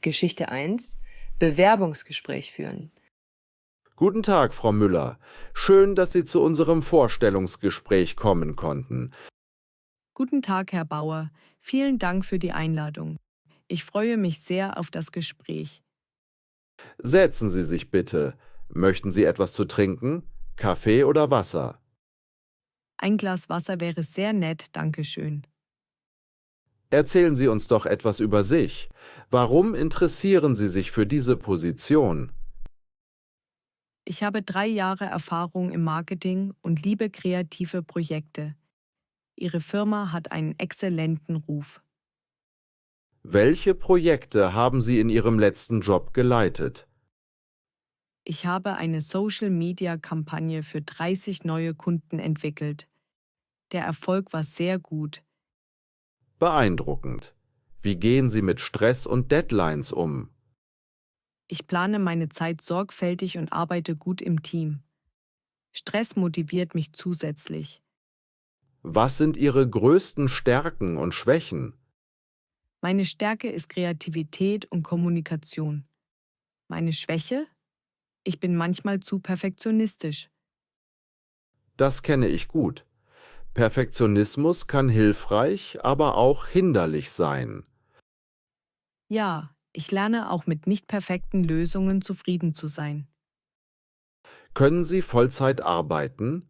Geschichte 1: Bewerbungsgespräch führen. Guten Tag, Frau Müller. Schön, dass Sie zu unserem Vorstellungsgespräch kommen konnten. Guten Tag, Herr Bauer. Vielen Dank für die Einladung. Ich freue mich sehr auf das Gespräch. Setzen Sie sich bitte. Möchten Sie etwas zu trinken? Kaffee oder Wasser? Ein Glas Wasser wäre sehr nett, danke schön. Erzählen Sie uns doch etwas über sich. Warum interessieren Sie sich für diese Position? Ich habe 3 Jahre Erfahrung im Marketing und liebe kreative Projekte. Ihre Firma hat einen exzellenten Ruf. Welche Projekte haben Sie in Ihrem letzten Job geleitet? Ich habe eine Social-Media-Kampagne für 30 neue Kunden entwickelt. Der Erfolg war sehr gut. Beeindruckend. Wie gehen Sie mit Stress und Deadlines um? Ich plane meine Zeit sorgfältig und arbeite gut im Team. Stress motiviert mich zusätzlich. Was sind Ihre größten Stärken und Schwächen? Meine Stärke ist Kreativität und Kommunikation. Meine Schwäche? Ich bin manchmal zu perfektionistisch. Das kenne ich gut. Perfektionismus kann hilfreich, aber auch hinderlich sein. Ja, ich lerne auch mit nicht perfekten Lösungen zufrieden zu sein. Können Sie Vollzeit arbeiten?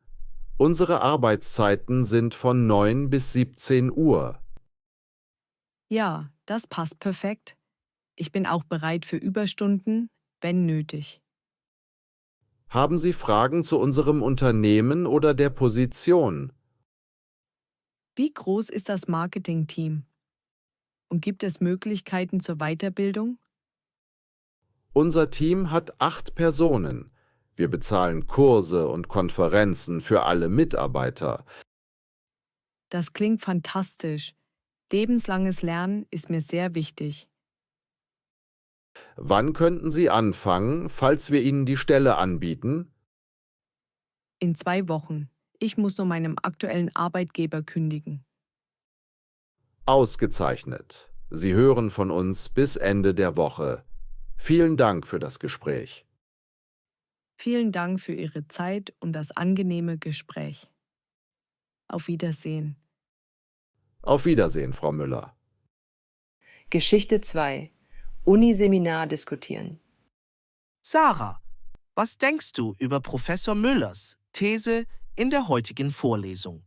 Unsere Arbeitszeiten sind von 9 bis 17 Uhr. Ja, das passt perfekt. Ich bin auch bereit für Überstunden, wenn nötig. Haben Sie Fragen zu unserem Unternehmen oder der Position? Wie groß ist das Marketingteam? Und gibt es Möglichkeiten zur Weiterbildung? Unser Team hat 8 Personen. Wir bezahlen Kurse und Konferenzen für alle Mitarbeiter. Das klingt fantastisch. Lebenslanges Lernen ist mir sehr wichtig. Wann könnten Sie anfangen, falls wir Ihnen die Stelle anbieten? In 2 Wochen. Ich muss nur meinem aktuellen Arbeitgeber kündigen. Ausgezeichnet. Sie hören von uns bis Ende der Woche. Vielen Dank für das Gespräch. Vielen Dank für Ihre Zeit und das angenehme Gespräch. Auf Wiedersehen. Auf Wiedersehen, Frau Müller. Geschichte 2: Uniseminar diskutieren. Sarah, was denkst du über Professor Müllers These in der heutigen Vorlesung?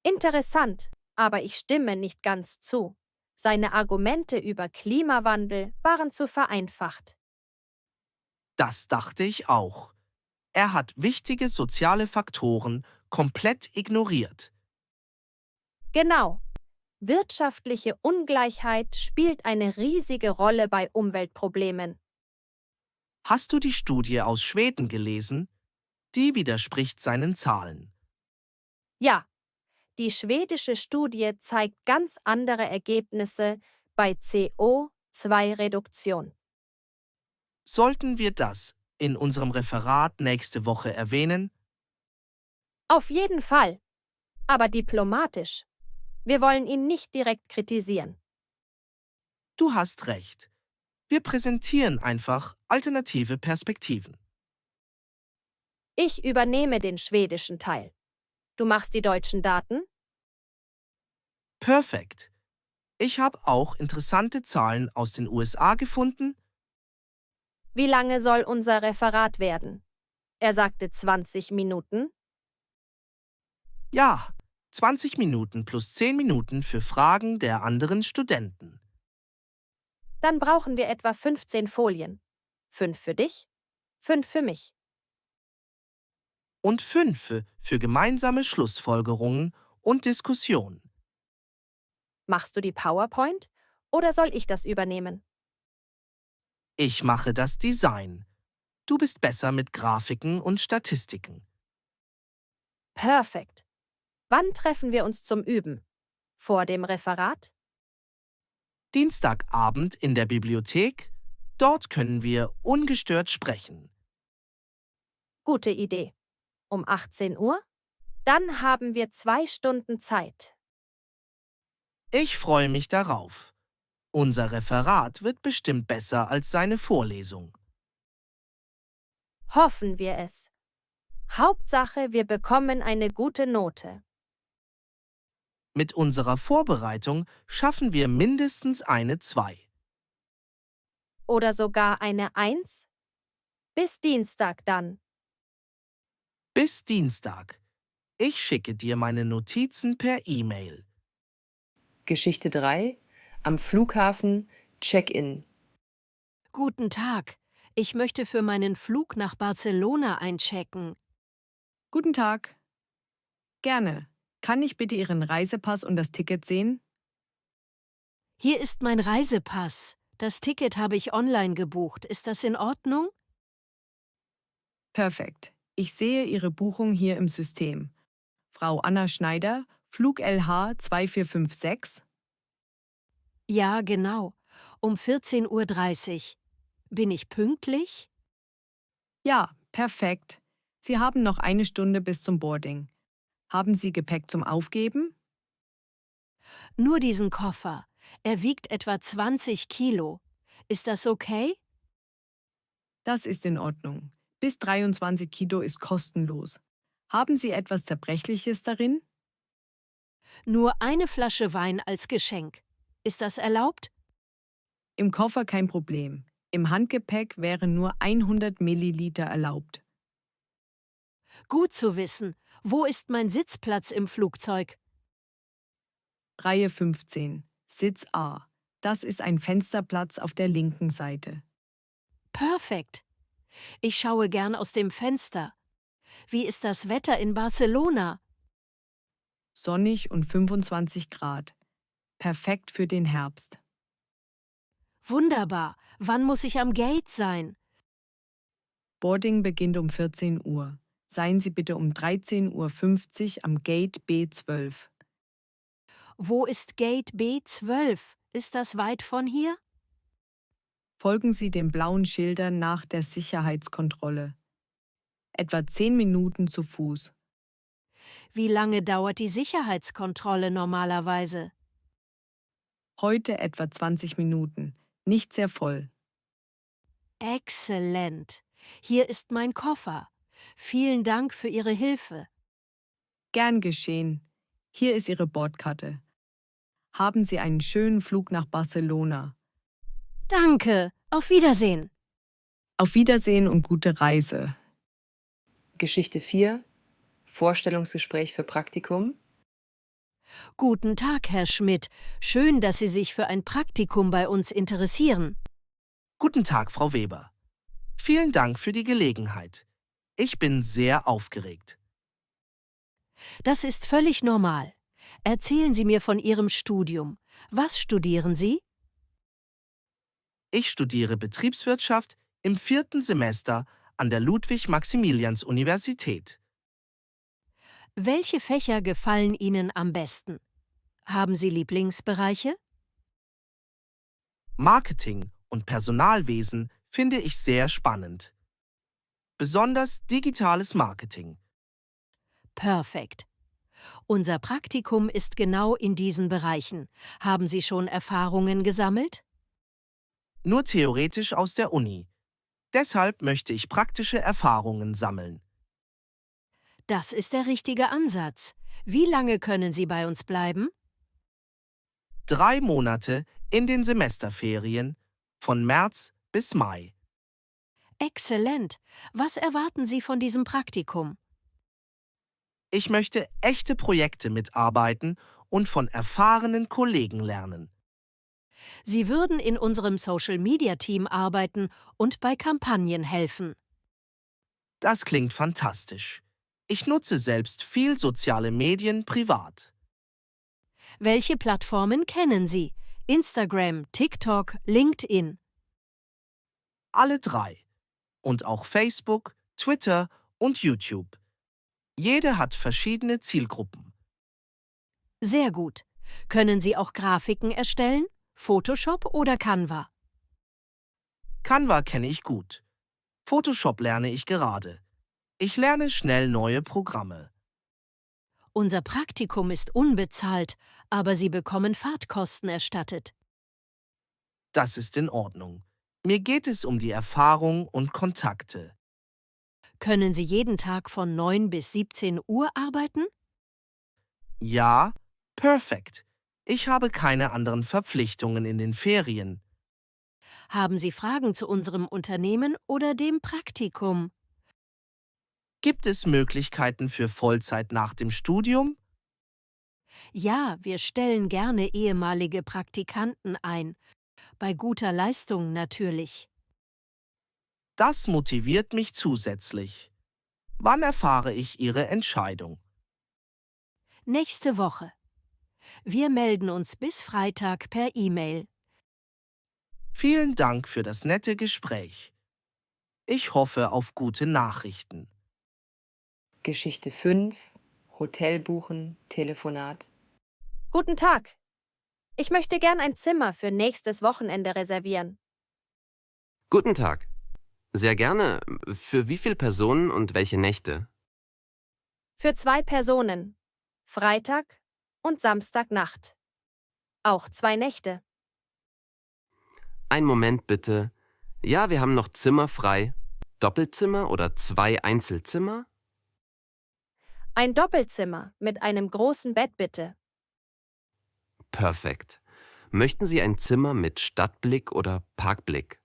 Interessant, aber ich stimme nicht ganz zu. Seine Argumente über Klimawandel waren zu vereinfacht. Das dachte ich auch. Er hat wichtige soziale Faktoren komplett ignoriert. Genau. Wirtschaftliche Ungleichheit spielt eine riesige Rolle bei Umweltproblemen. Hast du die Studie aus Schweden gelesen? Die widerspricht seinen Zahlen. Ja, die schwedische Studie zeigt ganz andere Ergebnisse bei CO2-Reduktion. Sollten wir das in unserem Referat nächste Woche erwähnen? Auf jeden Fall, aber diplomatisch. Wir wollen ihn nicht direkt kritisieren. Du hast recht. Wir präsentieren einfach alternative Perspektiven. Ich übernehme den schwedischen Teil. Du machst die deutschen Daten? Perfekt. Ich habe auch interessante Zahlen aus den USA gefunden. Wie lange soll unser Referat werden? Er sagte 20 Minuten. Ja, 20 Minuten plus 10 Minuten für Fragen der anderen Studenten. Dann brauchen wir etwa 15 Folien. 5 für dich, 5 für mich. Und 5 für gemeinsame Schlussfolgerungen und Diskussionen. Machst du die PowerPoint oder soll ich das übernehmen? Ich mache das Design. Du bist besser mit Grafiken und Statistiken. Perfekt. Wann treffen wir uns zum Üben? Vor dem Referat? Dienstagabend in der Bibliothek. Dort können wir ungestört sprechen. Gute Idee. Um 18 Uhr? Dann haben wir 2 Stunden Zeit. Ich freue mich darauf. Unser Referat wird bestimmt besser als seine Vorlesung. Hoffen wir es. Hauptsache, wir bekommen eine gute Note. Mit unserer Vorbereitung schaffen wir mindestens eine 2. Oder sogar eine 1? Bis Dienstag dann. Bis Dienstag. Ich schicke dir meine Notizen per E-Mail. Geschichte 3. Am Flughafen Check-in. Guten Tag. Ich möchte für meinen Flug nach Barcelona einchecken. Guten Tag. Gerne. Kann ich bitte Ihren Reisepass und das Ticket sehen? Hier ist mein Reisepass. Das Ticket habe ich online gebucht. Ist das in Ordnung? Perfekt. Ich sehe Ihre Buchung hier im System. Frau Anna Schneider, Flug LH 2456. Ja, genau. Um 14:30 Uhr. Bin ich pünktlich? Ja, perfekt. Sie haben noch eine Stunde bis zum Boarding. Haben Sie Gepäck zum Aufgeben? Nur diesen Koffer. Er wiegt etwa 20 Kilo. Ist das okay? Das ist in Ordnung. Bis 23 Kilo ist kostenlos. Haben Sie etwas Zerbrechliches darin? Nur eine Flasche Wein als Geschenk. Ist das erlaubt? Im Koffer kein Problem. Im Handgepäck wären nur 100 Milliliter erlaubt. Gut zu wissen. Wo ist mein Sitzplatz im Flugzeug? Reihe 15, Sitz A. Das ist ein Fensterplatz auf der linken Seite. Perfekt. Ich schaue gern aus dem Fenster. Wie ist das Wetter in Barcelona? Sonnig und 25 Grad. Perfekt für den Herbst. Wunderbar. Wann muss ich am Gate sein? Boarding beginnt um 14 Uhr. Seien Sie bitte um 13:50 Uhr am Gate B12. Wo ist Gate B12? Ist das weit von hier? Folgen Sie den blauen Schildern nach der Sicherheitskontrolle. Etwa 10 Minuten zu Fuß. Wie lange dauert die Sicherheitskontrolle normalerweise? Heute etwa 20 Minuten. Nicht sehr voll. Exzellent. Hier ist mein Koffer. Vielen Dank für Ihre Hilfe. Gern geschehen. Hier ist Ihre Bordkarte. Haben Sie einen schönen Flug nach Barcelona. Danke. Auf Wiedersehen. Auf Wiedersehen und gute Reise. Geschichte 4. Vorstellungsgespräch für Praktikum. Guten Tag, Herr Schmidt. Schön, dass Sie sich für ein Praktikum bei uns interessieren. Guten Tag, Frau Weber. Vielen Dank für die Gelegenheit. Ich bin sehr aufgeregt. Das ist völlig normal. Erzählen Sie mir von Ihrem Studium. Was studieren Sie? Ich studiere Betriebswirtschaft im 4. Semester an der Ludwig-Maximilians-Universität. Welche Fächer gefallen Ihnen am besten? Haben Sie Lieblingsbereiche? Marketing und Personalwesen finde ich sehr spannend. Besonders digitales Marketing. Perfekt. Unser Praktikum ist genau in diesen Bereichen. Haben Sie schon Erfahrungen gesammelt? Nur theoretisch aus der Uni. Deshalb möchte ich praktische Erfahrungen sammeln. Das ist der richtige Ansatz. Wie lange können Sie bei uns bleiben? 3 Monate in den Semesterferien von März bis Mai. Exzellent. Was erwarten Sie von diesem Praktikum? Ich möchte echte Projekte mitarbeiten und von erfahrenen Kollegen lernen. Sie würden in unserem Social-Media-Team arbeiten und bei Kampagnen helfen. Das klingt fantastisch. Ich nutze selbst viel soziale Medien privat. Welche Plattformen kennen Sie? Instagram, TikTok, LinkedIn. Alle 3. Und auch Facebook, Twitter und YouTube. Jede hat verschiedene Zielgruppen. Sehr gut. Können Sie auch Grafiken erstellen? Photoshop oder Canva? Canva kenne ich gut. Photoshop lerne ich gerade. Ich lerne schnell neue Programme. Unser Praktikum ist unbezahlt, aber Sie bekommen Fahrtkosten erstattet. Das ist in Ordnung. Mir geht es um die Erfahrung und Kontakte. Können Sie jeden Tag von 9 bis 17 Uhr arbeiten? Ja, perfekt. Ich habe keine anderen Verpflichtungen in den Ferien. Haben Sie Fragen zu unserem Unternehmen oder dem Praktikum? Gibt es Möglichkeiten für Vollzeit nach dem Studium? Ja, wir stellen gerne ehemalige Praktikanten ein. Bei guter Leistung natürlich. Das motiviert mich zusätzlich. Wann erfahre ich Ihre Entscheidung? Nächste Woche. Wir melden uns bis Freitag per E-Mail. Vielen Dank für das nette Gespräch. Ich hoffe auf gute Nachrichten. Geschichte 5. Hotel buchen, Telefonat. Guten Tag. Ich möchte gern ein Zimmer für nächstes Wochenende reservieren. Guten Tag. Sehr gerne. Für wie viele Personen und welche Nächte? Für 2 Personen. Freitag und Samstagnacht. Auch 2 Nächte. Einen Moment bitte. Ja, wir haben noch Zimmer frei. Doppelzimmer oder 2 Einzelzimmer? Ein Doppelzimmer mit einem großen Bett bitte. Perfekt. Möchten Sie ein Zimmer mit Stadtblick oder Parkblick?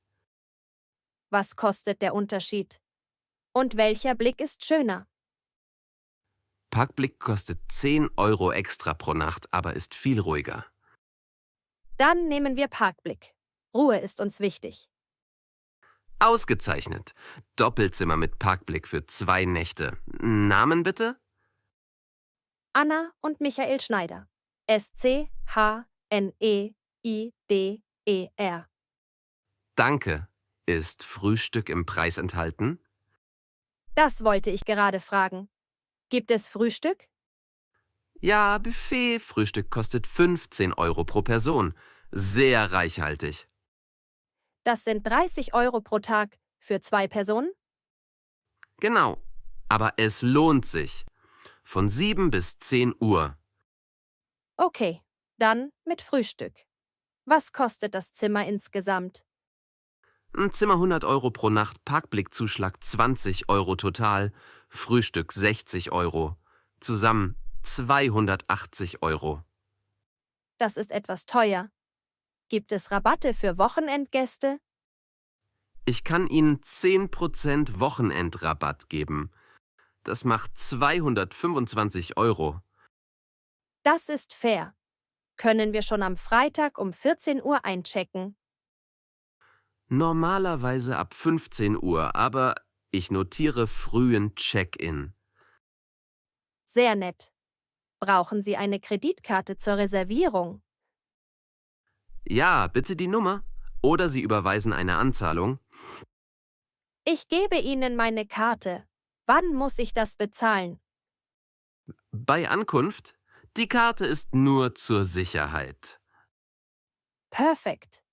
Was kostet der Unterschied? Und welcher Blick ist schöner? Parkblick kostet 10 Euro extra pro Nacht, aber ist viel ruhiger. Dann nehmen wir Parkblick. Ruhe ist uns wichtig. Ausgezeichnet. Doppelzimmer mit Parkblick für 2 Nächte. Namen bitte? Anna und Michael Schneider. Schneider. Danke. Ist Frühstück im Preis enthalten? Das wollte ich gerade fragen. Gibt es Frühstück? Ja, Buffet. Frühstück kostet 15 Euro pro Person. Sehr reichhaltig. Das sind 30 Euro pro Tag für 2 Personen? Genau. Aber es lohnt sich. Von 7 bis 10 Uhr. Okay, dann mit Frühstück. Was kostet das Zimmer insgesamt? Ein Zimmer 100 Euro pro Nacht, Parkblickzuschlag 20 Euro total, Frühstück 60 Euro. Zusammen 280 Euro. Das ist etwas teuer. Gibt es Rabatte für Wochenendgäste? Ich kann Ihnen 10% Wochenendrabatt geben. Das macht 225 Euro. Das ist fair. Können wir schon am Freitag um 14 Uhr einchecken? Normalerweise ab 15 Uhr, aber ich notiere frühen Check-in. Sehr nett. Brauchen Sie eine Kreditkarte zur Reservierung? Ja, bitte die Nummer. Oder Sie überweisen eine Anzahlung. Ich gebe Ihnen meine Karte. Wann muss ich das bezahlen? Bei Ankunft? Die Karte ist nur zur Sicherheit. Perfekt.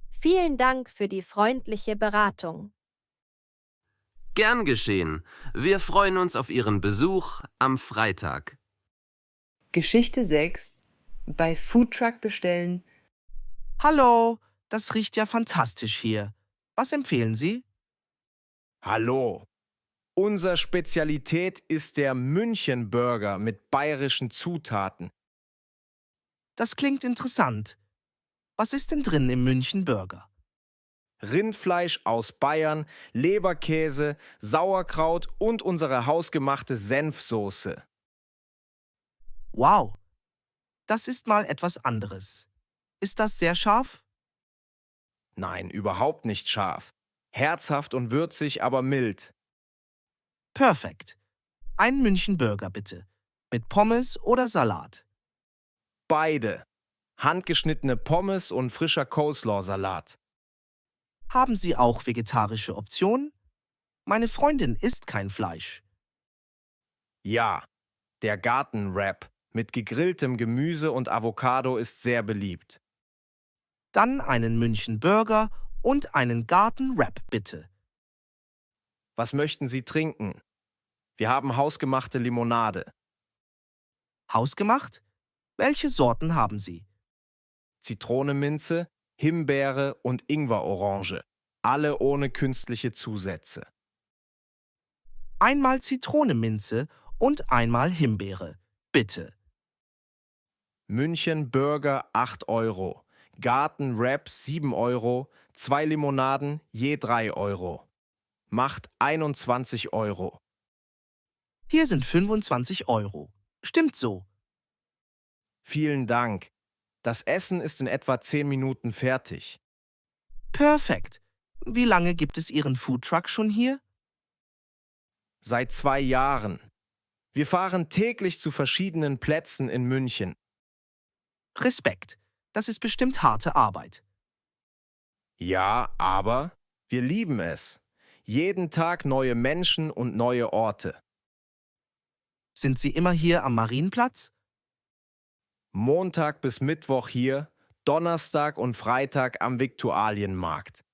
Vielen Dank für die freundliche Beratung. Gern geschehen. Wir freuen uns auf Ihren Besuch am Freitag. Geschichte 6. Bei Foodtruck bestellen. Hallo, das riecht ja fantastisch hier. Was empfehlen Sie? Hallo. Unsere Spezialität ist der München-Burger mit bayerischen Zutaten. Das klingt interessant. Was ist denn drin im München-Burger? Rindfleisch aus Bayern, Leberkäse, Sauerkraut und unsere hausgemachte Senfsoße. Wow, das ist mal etwas anderes. Ist das sehr scharf? Nein, überhaupt nicht scharf. Herzhaft und würzig, aber mild. Perfekt. Ein München-Burger bitte. Mit Pommes oder Salat? Beide. Handgeschnittene Pommes und frischer Coleslaw-Salat. Haben Sie auch vegetarische Optionen? Meine Freundin isst kein Fleisch. Ja, der Gartenwrap mit gegrilltem Gemüse und Avocado ist sehr beliebt. Dann einen München-Burger und einen Gartenwrap bitte. Was möchten Sie trinken? Wir haben hausgemachte Limonade. Hausgemacht? Welche Sorten haben Sie? Zitrone-Minze, Himbeere und Ingwerorange. Alle ohne künstliche Zusätze. Einmal Zitrone-Minze und einmal Himbeere. Bitte. München Burger 8 Euro. Garten Wrap 7 Euro. 2 Limonaden je 3 Euro. Macht 21 Euro. Hier sind 25 Euro. Stimmt so. Vielen Dank. Das Essen ist in etwa 10 Minuten fertig. Perfekt. Wie lange gibt es Ihren Foodtruck schon hier? Seit 2 Jahren. Wir fahren täglich zu verschiedenen Plätzen in München. Respekt. Das ist bestimmt harte Arbeit. Ja, aber wir lieben es. Jeden Tag neue Menschen und neue Orte. Sind Sie immer hier am Marienplatz? Montag bis Mittwoch hier, Donnerstag und Freitag am Viktualienmarkt.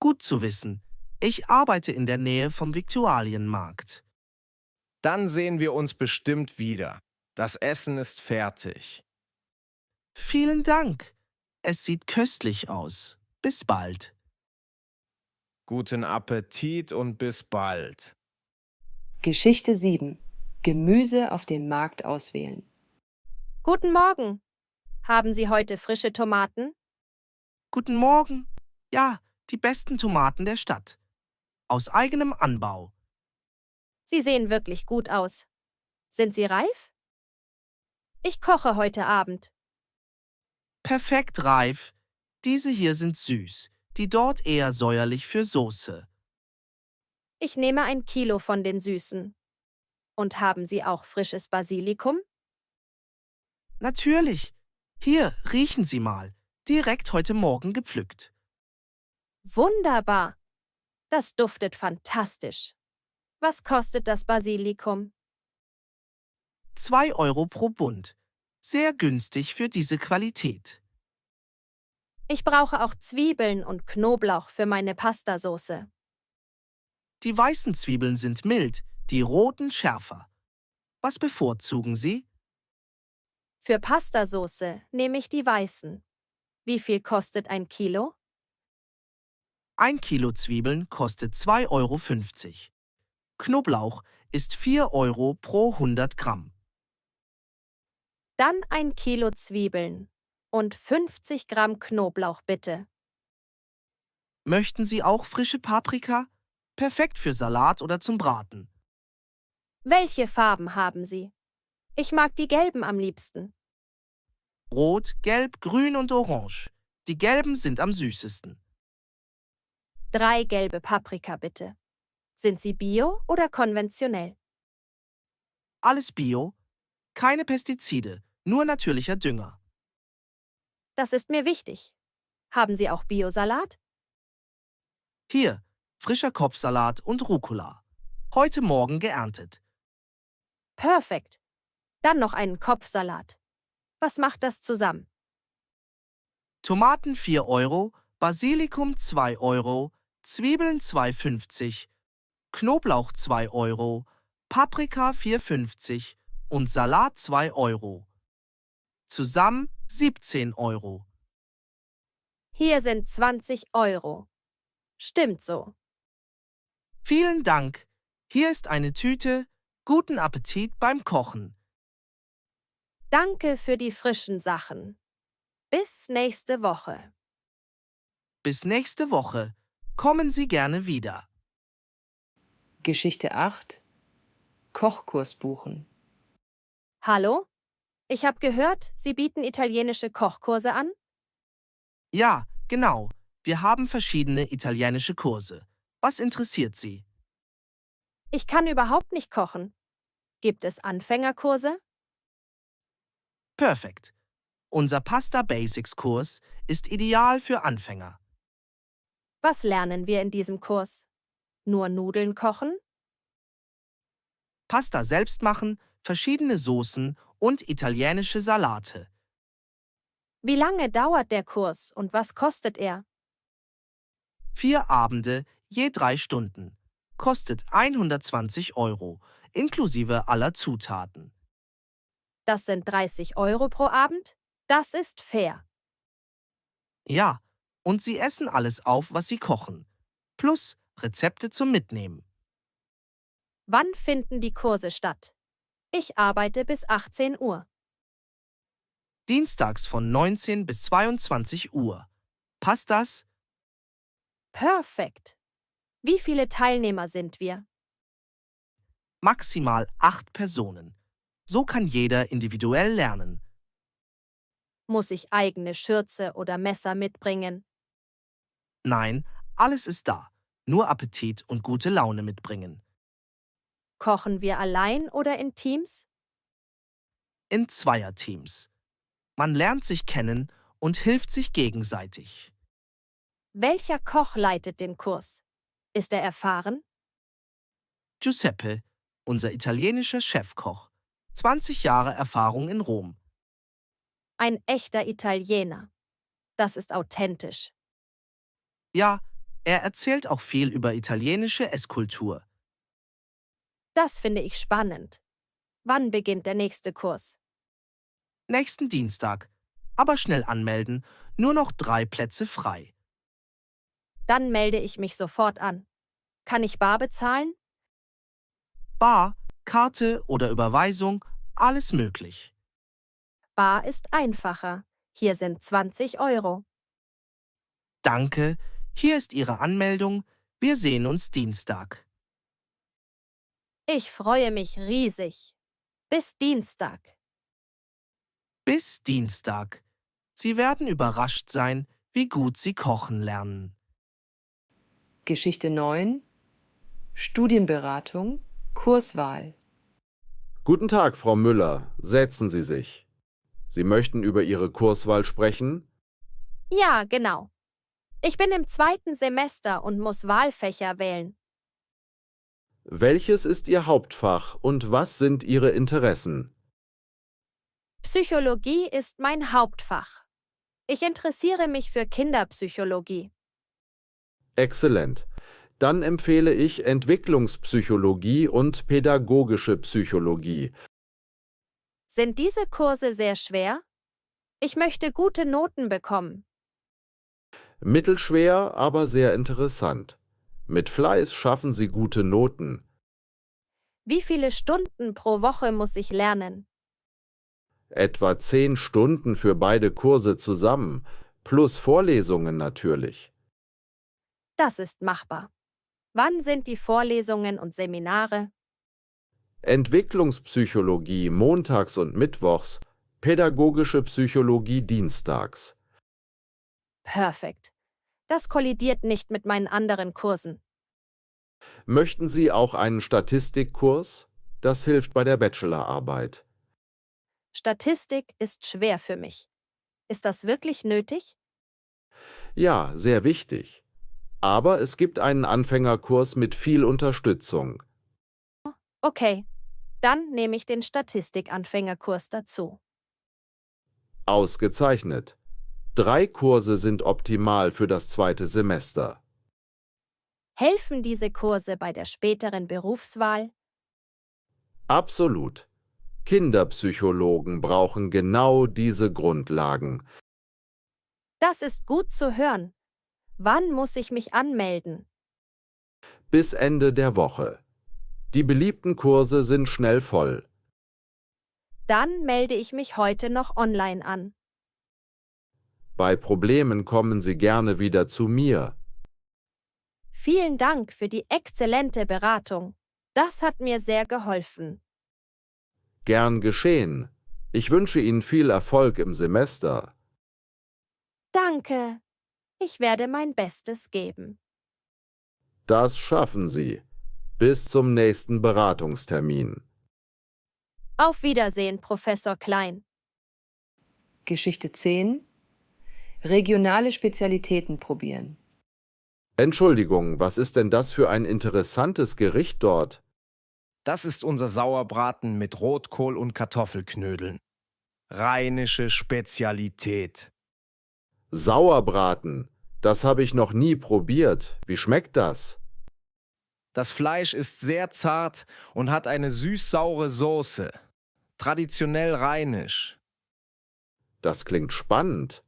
Gut zu wissen. Ich arbeite in der Nähe vom Viktualienmarkt. Dann sehen wir uns bestimmt wieder. Das Essen ist fertig. Vielen Dank. Es sieht köstlich aus. Bis bald. Guten Appetit und bis bald. Geschichte 7. Gemüse auf dem Markt auswählen. Guten Morgen. Haben Sie heute frische Tomaten? Guten Morgen. Ja, die besten Tomaten der Stadt. Aus eigenem Anbau. Sie sehen wirklich gut aus. Sind sie reif? Ich koche heute Abend. Perfekt reif. Diese hier sind süß, die dort eher säuerlich für Soße. Ich nehme 1 Kilo von den Süßen. Und haben Sie auch frisches Basilikum? Natürlich. Hier, riechen Sie mal. Direkt heute Morgen gepflückt. Wunderbar. Das duftet fantastisch. Was kostet das Basilikum? 2 Euro pro Bund. Sehr günstig für diese Qualität. Ich brauche auch Zwiebeln und Knoblauch für meine Pastasoße. Die weißen Zwiebeln sind mild, die roten schärfer. Was bevorzugen Sie? Für Pastasoße nehme ich die weißen. Wie viel kostet 1 Kilo? 1 Kilo Zwiebeln kostet 2,50 Euro. Knoblauch ist 4 Euro pro 100 Gramm. Dann 1 Kilo Zwiebeln und 50 Gramm Knoblauch bitte. Möchten Sie auch frische Paprika? Perfekt für Salat oder zum Braten. Welche Farben haben Sie? Ich mag die gelben am liebsten. Rot, Gelb, Grün und Orange. Die gelben sind am süßesten. 3 gelbe Paprika bitte. Sind sie bio oder konventionell? Alles Bio, keine Pestizide, nur natürlicher Dünger. Das ist mir wichtig. Haben Sie auch Biosalat? Hier, frischer Kopfsalat und Rucola. Heute Morgen geerntet. Perfekt. Dann noch einen Kopfsalat. Was macht das zusammen? Tomaten 4 Euro, Basilikum 2 Euro, Zwiebeln 2,50, Knoblauch 2 Euro, Paprika 4,50 und Salat 2 Euro. Zusammen 17 Euro. Hier sind 20 Euro. Stimmt so. Vielen Dank. Hier ist eine Tüte. Guten Appetit beim Kochen. Danke für die frischen Sachen. Bis nächste Woche. Bis nächste Woche. Kommen Sie gerne wieder. Geschichte 8. Kochkurs buchen. Hallo? Ich habe gehört, Sie bieten italienische Kochkurse an? Ja, genau. Wir haben verschiedene italienische Kurse. Was interessiert Sie? Ich kann überhaupt nicht kochen. Gibt es Anfängerkurse? Perfekt. Unser Pasta Basics Kurs ist ideal für Anfänger. Was lernen wir in diesem Kurs? Nur Nudeln kochen? Pasta selbst machen, verschiedene Soßen und italienische Salate. Wie lange dauert der Kurs und was kostet er? 4 Abende, je 3 Stunden. Kostet 120 Euro, inklusive aller Zutaten. Das sind 30 Euro pro Abend? Das ist fair. Ja, und sie essen alles auf, was sie kochen. Plus Rezepte zum Mitnehmen. Wann finden die Kurse statt? Ich arbeite bis 18 Uhr. Dienstags von 19 bis 22 Uhr. Passt das? Perfekt. Wie viele Teilnehmer sind wir? Maximal 8 Personen. So kann jeder individuell lernen. Muss ich eigene Schürze oder Messer mitbringen? Nein, alles ist da. Nur Appetit und gute Laune mitbringen. Kochen wir allein oder in Teams? In Zweierteams. Man lernt sich kennen und hilft sich gegenseitig. Welcher Koch leitet den Kurs? Ist er erfahren? Giuseppe, unser italienischer Chefkoch. 20 Jahre Erfahrung in Rom. Ein echter Italiener. Das ist authentisch. Ja, er erzählt auch viel über italienische Esskultur. Das finde ich spannend. Wann beginnt der nächste Kurs? Nächsten Dienstag. Aber schnell anmelden, nur noch 3 Plätze frei. Dann melde ich mich sofort an. Kann ich bar bezahlen? Bar, Karte oder Überweisung, alles möglich. Bar ist einfacher. Hier sind 20 Euro. Danke, hier ist Ihre Anmeldung. Wir sehen uns Dienstag. Ich freue mich riesig. Bis Dienstag. Bis Dienstag. Sie werden überrascht sein, wie gut Sie kochen lernen. Geschichte 9 Studienberatung, Kurswahl. Guten Tag, Frau Müller. Setzen Sie sich. Sie möchten über Ihre Kurswahl sprechen? Ja, genau. Ich bin im 2. Semester und muss Wahlfächer wählen. Welches ist Ihr Hauptfach und was sind Ihre Interessen? Psychologie ist mein Hauptfach. Ich interessiere mich für Kinderpsychologie. Exzellent. Dann empfehle ich Entwicklungspsychologie und pädagogische Psychologie. Sind diese Kurse sehr schwer? Ich möchte gute Noten bekommen. Mittelschwer, aber sehr interessant. Mit Fleiß schaffen Sie gute Noten. Wie viele Stunden pro Woche muss ich lernen? Etwa 10 Stunden für beide Kurse zusammen, plus Vorlesungen natürlich. Das ist machbar. Wann sind die Vorlesungen und Seminare? Entwicklungspsychologie montags und mittwochs, pädagogische Psychologie dienstags. Perfekt. Das kollidiert nicht mit meinen anderen Kursen. Möchten Sie auch einen Statistikkurs? Das hilft bei der Bachelorarbeit. Statistik ist schwer für mich. Ist das wirklich nötig? Ja, sehr wichtig. Aber es gibt einen Anfängerkurs mit viel Unterstützung. Okay, dann nehme ich den Statistikanfängerkurs dazu. Ausgezeichnet. 3 Kurse sind optimal für das 2. Semester. Helfen diese Kurse bei der späteren Berufswahl? Absolut. Kinderpsychologen brauchen genau diese Grundlagen. Das ist gut zu hören. Wann muss ich mich anmelden? Bis Ende der Woche. Die beliebten Kurse sind schnell voll. Dann melde ich mich heute noch online an. Bei Problemen kommen Sie gerne wieder zu mir. Vielen Dank für die exzellente Beratung. Das hat mir sehr geholfen. Gern geschehen. Ich wünsche Ihnen viel Erfolg im Semester. Danke. Ich werde mein Bestes geben. Das schaffen Sie. Bis zum nächsten Beratungstermin. Auf Wiedersehen, Professor Klein. Geschichte 10 Regionale Spezialitäten probieren. Entschuldigung, was ist denn das für ein interessantes Gericht dort? Das ist unser Sauerbraten mit Rotkohl und Kartoffelknödeln. Rheinische Spezialität. Sauerbraten. Das habe ich noch nie probiert. Wie schmeckt das? Das Fleisch ist sehr zart und hat eine süß-saure Soße. Traditionell rheinisch. Das klingt spannend.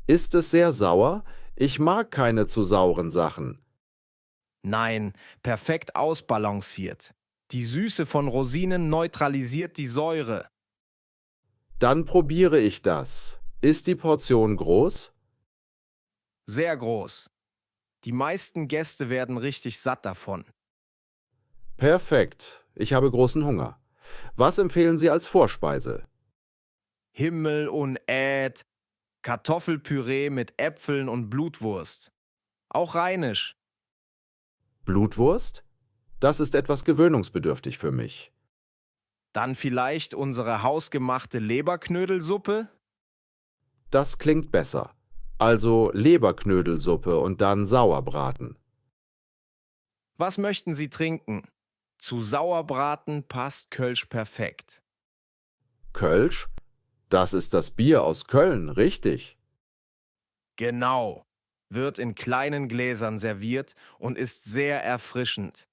Ist es sehr sauer? Ich mag keine zu sauren Sachen. Nein, perfekt ausbalanciert. Die Süße von Rosinen neutralisiert die Säure. Dann probiere ich das. Ist die Portion groß? Sehr groß. Die meisten Gäste werden richtig satt davon. Perfekt. Ich habe großen Hunger. Was empfehlen Sie als Vorspeise? Himmel und Äd, Kartoffelpüree mit Äpfeln und Blutwurst. Auch rheinisch. Blutwurst? Das ist etwas gewöhnungsbedürftig für mich. Dann vielleicht unsere hausgemachte Leberknödelsuppe? Das klingt besser. Also Leberknödelsuppe und dann Sauerbraten. Was möchten Sie trinken? Zu Sauerbraten passt Kölsch perfekt. Kölsch? Das ist das Bier aus Köln, richtig? Genau. Wird in kleinen Gläsern serviert und ist sehr erfrischend.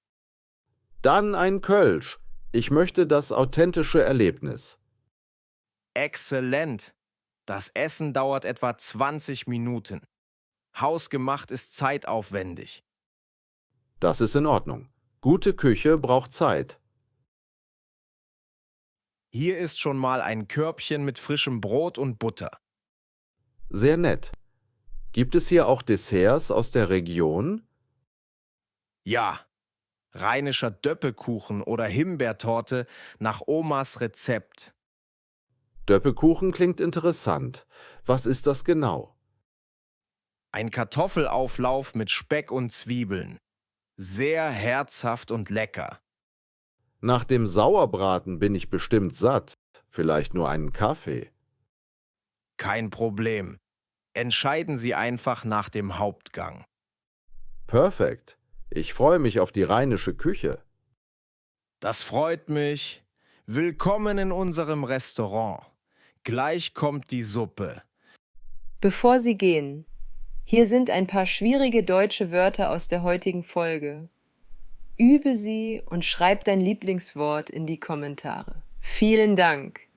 Dann ein Kölsch. Ich möchte das authentische Erlebnis. Exzellent. Das Essen dauert etwa 20 Minuten. Hausgemacht ist zeitaufwendig. Das ist in Ordnung. Gute Küche braucht Zeit. Hier ist schon mal ein Körbchen mit frischem Brot und Butter. Sehr nett. Gibt es hier auch Desserts aus der Region? Ja, rheinischer Döppekuchen oder Himbeertorte nach Omas Rezept. Döppekuchen klingt interessant. Was ist das genau? Ein Kartoffelauflauf mit Speck und Zwiebeln. Sehr herzhaft und lecker. Nach dem Sauerbraten bin ich bestimmt satt. Vielleicht nur einen Kaffee. Kein Problem. Entscheiden Sie einfach nach dem Hauptgang. Perfekt. Ich freue mich auf die rheinische Küche. Das freut mich. Willkommen in unserem Restaurant. Gleich kommt die Suppe. Bevor Sie gehen, hier sind ein paar schwierige deutsche Wörter aus der heutigen Folge. Übe sie und schreib dein Lieblingswort in die Kommentare. Vielen Dank!